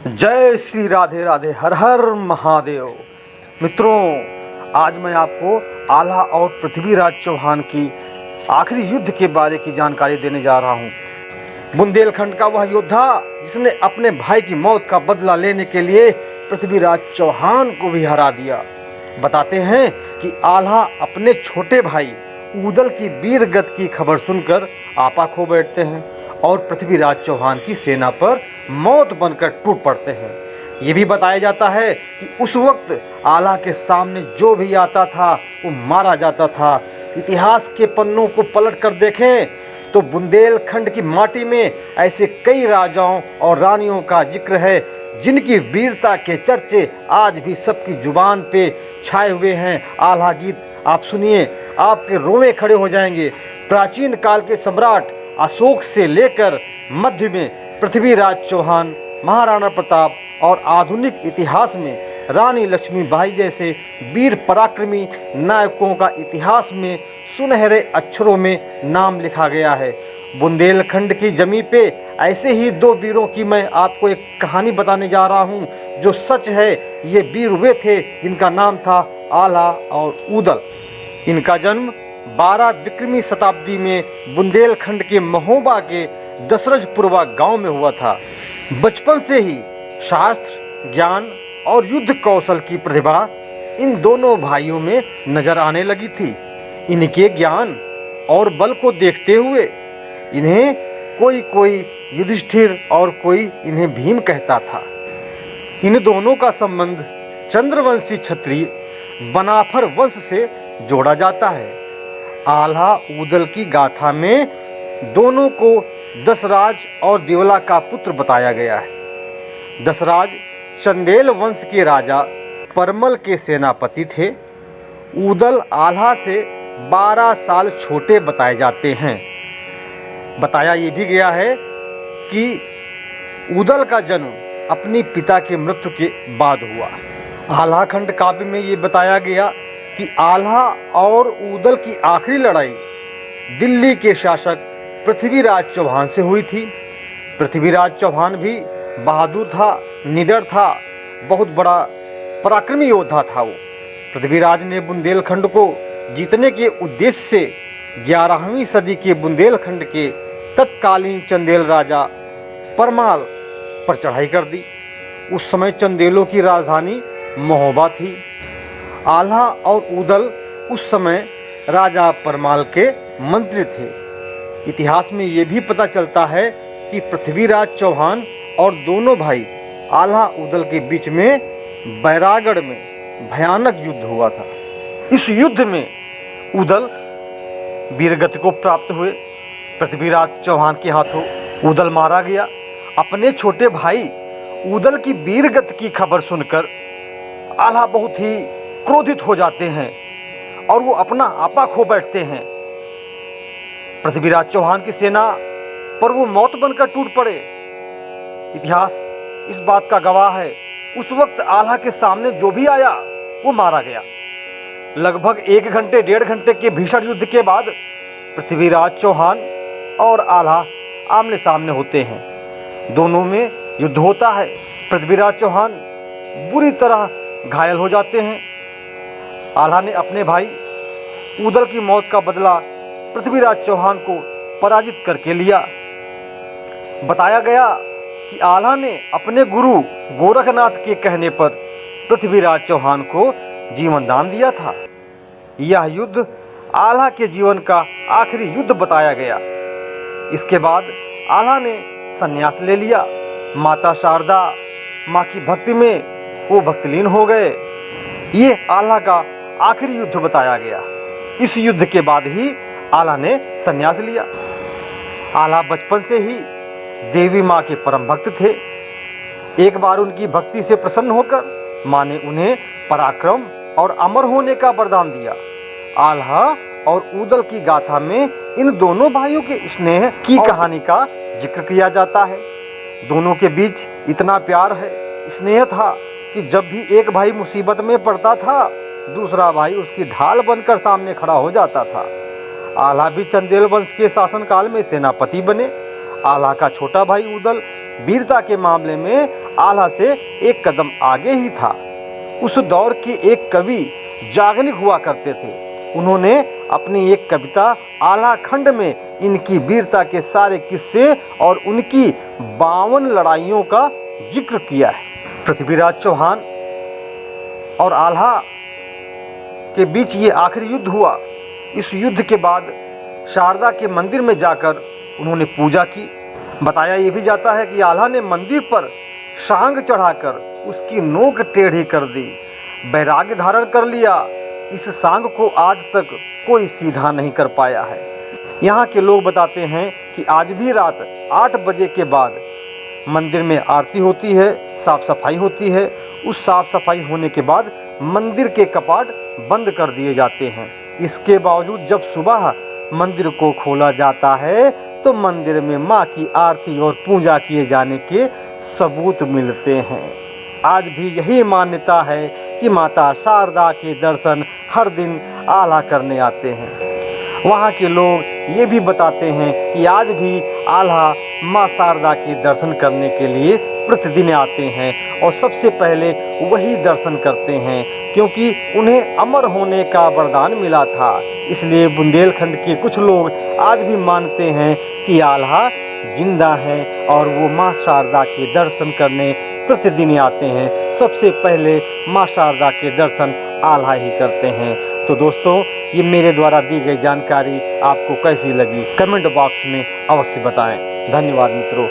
जय श्री राधे राधे, हर हर महादेव। मित्रों, आज मैं आपको आल्हा और पृथ्वीराज चौहान की आखिरी युद्ध के बारे की जानकारी देने जा रहा हूँ। बुंदेलखंड का वह योद्धा जिसने अपने भाई की मौत का बदला लेने के लिए पृथ्वीराज चौहान को भी हरा दिया। बताते हैं कि आल्हा अपने छोटे भाई ऊदल की वीर गति की खबर सुनकर आपा खो बैठते हैं और पृथ्वीराज चौहान की सेना पर मौत बनकर टूट पड़ते हैं। ये भी बताया जाता है कि उस वक्त आल्हा के सामने जो भी आता था वो मारा जाता था। इतिहास के पन्नों को पलट कर देखें तो बुंदेलखंड की माटी में ऐसे कई राजाओं और रानियों का जिक्र है जिनकी वीरता के चर्चे आज भी सबकी जुबान पे छाए हुए हैं। आल्हा गीत आप सुनिए, आपके रोंवे खड़े हो जाएंगे। प्राचीन काल के सम्राट अशोक से लेकर मध्य में पृथ्वीराज चौहान, महाराणा प्रताप और आधुनिक इतिहास में रानी लक्ष्मीबाई जैसे वीर पराक्रमी नायकों का इतिहास में सुनहरे अक्षरों में नाम लिखा गया है। बुंदेलखंड की जमी पे ऐसे ही दो वीरों की मैं आपको एक कहानी बताने जा रहा हूँ जो सच है। ये वीर वे थे जिनका नाम था आल्हा और ऊदल। इनका जन्म 12 विक्रमी शताब्दी में बुंदेलखंड के महोबा के दशरथपुरवा गांव में हुआ था। बचपन से ही शास्त्र ज्ञान और युद्ध कौशल की प्रतिभा इन दोनों भाइयों में नजर आने लगी थी। इनके ज्ञान और बल को देखते हुए इन्हें कोई युधिष्ठिर और कोई इन्हें भीम कहता था। इन दोनों का संबंध चंद्रवंशी क्षत्रिय बनाफर वंश से जोड़ा जाता है। आल्हा ऊदल की गाथा में दोनों को दशराज और देवला का पुत्र बताया गया है। दशराज चंदेल वंश के राजा परमल के सेनापति थे। ऊदल आल्हा से 12 साल छोटे बताए जाते हैं। बताया ये भी गया है कि ऊदल का जन्म अपनी पिता के मृत्यु के बाद हुआ। आल्हा खंड काव्य में ये बताया गया कि आल्हा और ऊदल की आखिरी लड़ाई दिल्ली के शासक पृथ्वीराज चौहान से हुई थी। पृथ्वीराज चौहान भी बहादुर था, निडर था, बहुत बड़ा पराक्रमी योद्धा था वो। पृथ्वीराज ने बुंदेलखंड को जीतने के उद्देश्य से 11वीं सदी के बुंदेलखंड के तत्कालीन चंदेल राजा परमाल पर चढ़ाई कर दी। उस समय चंदेलों की राजधानी महोबा थी। आल्हा और ऊदल उस समय राजा परमाल के मंत्री थे। इतिहास में ये भी पता चलता है कि पृथ्वीराज चौहान और दोनों भाई आल्हा ऊदल के बीच में बैरागढ़ में भयानक युद्ध हुआ था। इस युद्ध में ऊदल वीरगति को प्राप्त हुए। पृथ्वीराज चौहान के हाथों ऊदल मारा गया। अपने छोटे भाई ऊदल की वीरगति की खबर सुनकर आल्हा बहुत ही क्रोधित हो जाते हैं और वो अपना आपा खो बैठते हैं। पृथ्वीराज चौहान की सेना पर वो मौत बनकर टूट पड़े। इतिहास इस बात का गवाह है। उस वक्त आल्हा के सामने जो भी आया वो मारा गया। लगभग 1 घंटे 1.5 घंटे के भीषण युद्ध के बाद पृथ्वीराज चौहान और आल्हा आमने सामने होते हैं। दोनों में युद्ध होता है। पृथ्वीराज चौहान बुरी तरह घायल हो जाते हैं। आल्हा ने अपने भाई ऊदल की मौत का बदला पृथ्वीराज चौहान को पराजित करके लिया। बताया गया कि आल्हा ने अपने गुरु गोरखनाथ के कहने पर पृथ्वीराज चौहान को जीवन दान दिया था। यह युद्ध आल्हा के जीवन का आखिरी युद्ध बताया गया। इसके बाद आल्हा ने संन्यास ले लिया। माता शारदा माँ की भक्ति में वो भक्तिलीन हो गए। ये आल्हा का आखिरी युद्ध बताया गया। इस युद्ध के बाद ही आल्हा ने संन्यास लिया। आल्हा बचपन से ही देवी माँ के परम भक्त थे। एक बार उनकी भक्ति से प्रसन्न होकर माँ ने उन्हें पराक्रम और अमर होने का वरदान दिया। आल्हा और ऊदल की गाथा में इन दोनों भाइयों के स्नेह की कहानी का जिक्र किया जाता है। दोनों के बीच इतना प्यार है, स्नेह था कि जब भी एक भाई मुसीबत में पड़ता था दूसरा भाई उसकी ढाल बनकर सामने खड़ा हो जाता था। आल्हा भी चंदेल वंश के शासनकाल में सेनापति बने। आल्हा का छोटा भाई उदल वीरता के मामले में आल्हा से एक कदम आगे ही था। उस दौर के एक कवि याग्निक हुआ करते थे। उन्होंने अपनी एक कविता आल्हा खंड में इनकी वीरता के सारे किस्से और उनकी 52 लड़ाइयों का जिक्र किया है। पृथ्वीराज चौहान और आल्हा के बीच ये आखिरी युद्ध हुआ। इस युद्ध के बाद शारदा के मंदिर में जाकर उन्होंने पूजा की। बताया ये भी जाता है कि आल्हा ने मंदिर पर शांग चढ़ाकर उसकी नोक टेढ़ी कर दी, वैराग्य धारण कर लिया। इस सांग को आज तक कोई सीधा नहीं कर पाया है। यहाँ के लोग बताते हैं कि आज भी रात 8 बजे के बाद मंदिर में आरती होती है, साफ सफाई होती है। उस साफ सफाई होने के बाद मंदिर के कपाट बंद कर दिए जाते हैं। इसके बावजूद जब सुबह मंदिर को खोला जाता है तो मंदिर में माँ की आरती और पूजा किए जाने के सबूत मिलते हैं। आज भी यही मान्यता है कि माता शारदा के दर्शन हर दिन आल्हा करने आते हैं। वहाँ के लोग ये भी बताते हैं कि आज भी आल्हा माँ शारदा के दर्शन करने के लिए प्रतिदिन आते हैं और सबसे पहले वही दर्शन करते हैं, क्योंकि उन्हें अमर होने का वरदान मिला था। इसलिए बुंदेलखंड के कुछ लोग आज भी मानते हैं कि आल्हा जिंदा है और वो माँ शारदा के दर्शन करने प्रतिदिन आते हैं। सबसे पहले माँ शारदा के दर्शन आल्हा ही करते हैं। तो दोस्तों, ये मेरे द्वारा दी गई जानकारी आपको कैसी लगी कमेंट बॉक्स में अवश्य बताएं। धन्यवाद मित्रों।